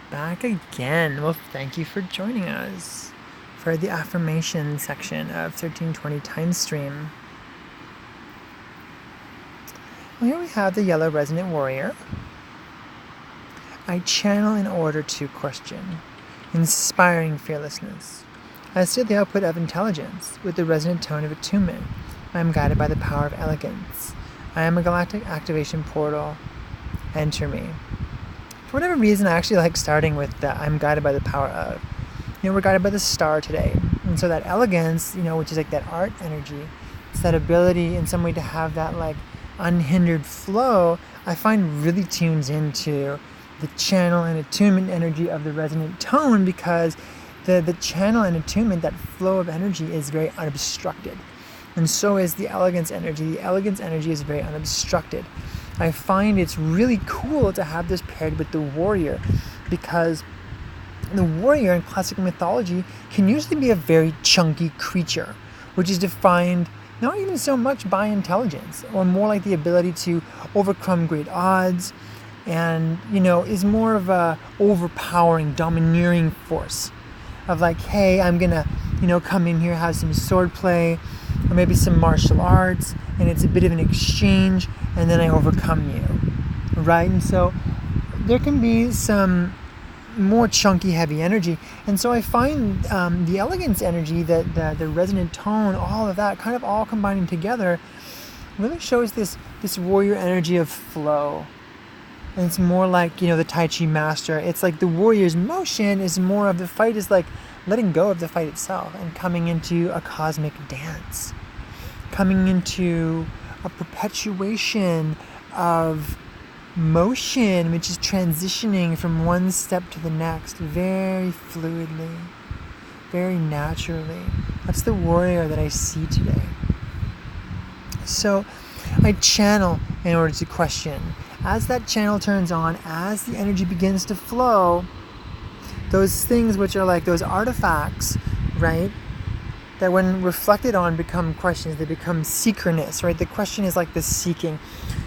back again. Well, thank you for joining us for the affirmation section of 1320 Time Stream. Well, here we have the yellow resonant warrior. I channel in order to question, inspiring fearlessness. I see the output of intelligence with the resonant tone of attunement. I am guided by the power of elegance. I am a galactic activation portal. Enter me. For whatever reason, I actually like starting with that I'm guided by the power of. We're guided by the star today. And so that elegance, which is like that art energy, it's that ability in some way to have that like unhindered flow, I find really tunes into the channel and attunement energy of the resonant tone, because the channel and attunement, that flow of energy, is very unobstructed. And so is the elegance energy. The elegance energy is very unobstructed. I find it's really cool to have this paired with the warrior, because the warrior in classic mythology can usually be a very chunky creature, which is defined not even so much by intelligence, or more like the ability to overcome great odds, and is more of a overpowering, domineering force of like, hey, I'm gonna come in here, have some swordplay or maybe some martial arts, and it's a bit of an exchange, and then I overcome you, right? And so there can be some more chunky, heavy energy. And so I find the elegance energy, that the resonant tone, all of that kind of all combining together really shows this warrior energy of flow. And it's more like, the Tai Chi master. It's like the warrior's motion is more of the fight is like letting go of the fight itself and coming into a cosmic dance, coming into a perpetuation of motion, which is transitioning from one step to the next very fluidly, very naturally. That's the warrior that I see today. So I channel in order to question. As that channel turns on, as the energy begins to flow, those things which are like those artifacts, right, that when reflected on become questions, they become seekerness, right? The question is like the seeking.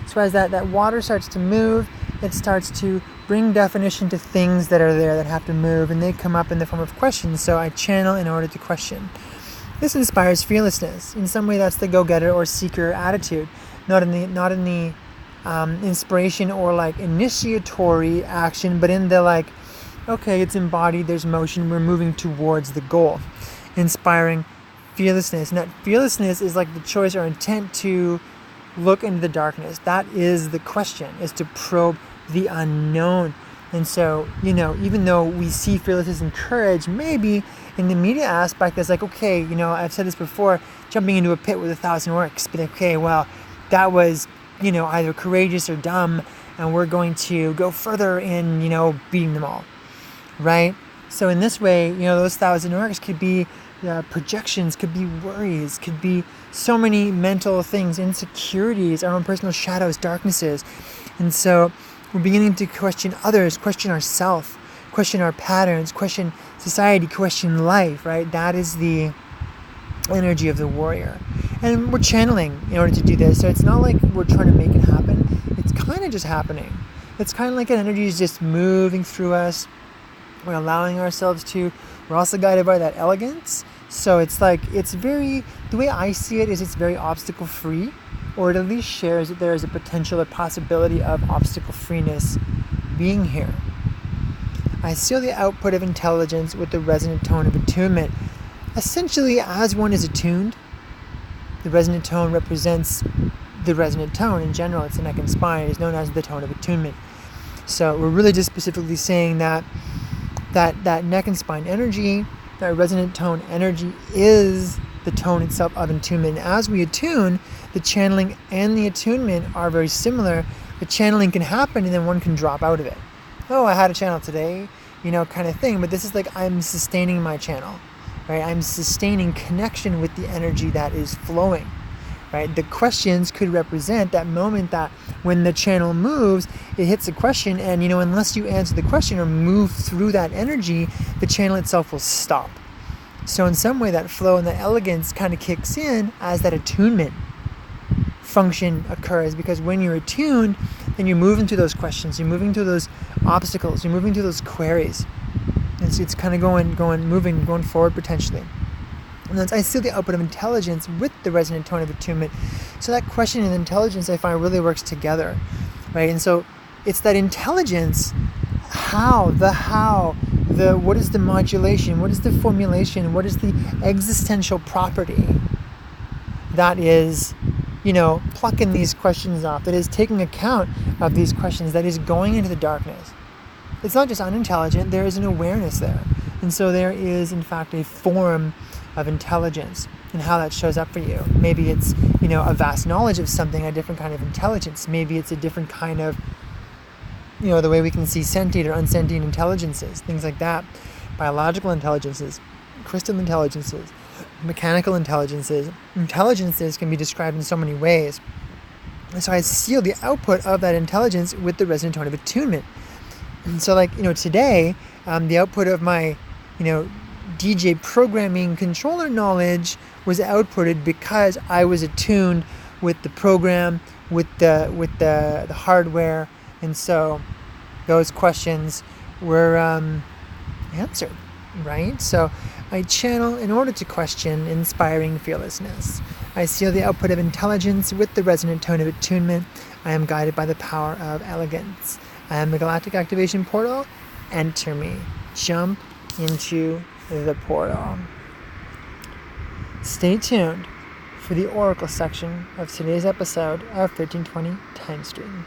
So as that water starts to move, it starts to bring definition to things that are there that have to move, and they come up in the form of questions. So I channel in order to question. This inspires fearlessness. In some way, that's the go-getter or seeker attitude, not in the inspiration or like initiatory action, but in the like, okay, it's embodied, there's motion, we're moving towards the goal. Inspiring fearlessness. And that fearlessness is like the choice or intent to look into the darkness. That is the question, is to probe the unknown. And so, even though we see fearlessness and courage, maybe in the media aspect, it's like, okay, I've said this before, jumping into a pit with 1,000 orcs, but okay, well, that was, either courageous or dumb, and we're going to go further in, beating them all, right? So in this way, those 1,000 orcs could be projections, could be worries, could be so many mental things, insecurities, our own personal shadows, darknesses. And so we're beginning to question others, question ourselves, question our patterns, question society, question life, right? That is the energy of the warrior. And we're channeling in order to do this. So it's not like we're trying to make it happen. It's kind of just happening. It's kind of like an energy is just moving through us. We're allowing ourselves to. We're also guided by that elegance. So it's like, it's very, the way I see it is it's very obstacle free, or it at least shares that there is a potential or possibility of obstacle freeness being here. I seal the output of intelligence with the resonant tone of attunement. Essentially, as one is attuned, the resonant tone represents the resonant tone in general. It's the neck and spine. It's known as the tone of attunement. So we're really just specifically saying that neck and spine energy, that resonant tone energy, is the tone itself of attunement. And as we attune, the channeling and the attunement are very similar. The channeling can happen and then one can drop out of it. Oh, I had a channel today, kind of thing. But this is like, I'm sustaining my channel, right? I'm sustaining connection with the energy that is flowing, right? The questions could represent that moment that when the channel moves, it hits a question, and unless you answer the question or move through that energy, the channel itself will stop. So in some way, that flow and the elegance kind of kicks in as that attunement function occurs, because when you're attuned, then you're moving through those questions, you're moving through those obstacles. You're moving through those queries. It's kind of going forward potentially. And then I see the output of intelligence with the resonant tone of attunement. So that question and intelligence I find really works together, right? And so it's that intelligence, what is the modulation, what is the formulation, what is the existential property that is, plucking these questions off, that is taking account of these questions, that is going into the darkness. It's not just unintelligent, there is an awareness there. And so there is, in fact, a form of intelligence and how that shows up for you. Maybe it's, a vast knowledge of something, a different kind of intelligence. Maybe it's a different kind of, the way we can see sentient or unsentient intelligences, things like that. Biological intelligences, crystal intelligences, mechanical intelligences. Intelligences can be described in so many ways. And so I seal the output of that intelligence with the resonant tone of attunement. And so today, the output of my, DJ programming controller knowledge was outputted because I was attuned with the program, with the hardware, and so those questions were answered, right? So I channel in order to question inspiring fearlessness. I seal the output of intelligence with the resonant tone of attunement. I am guided by the power of elegance. I am the galactic activation portal. Enter me. Jump into the portal. Stay tuned for the oracle section of today's episode of 1320 Time Stream.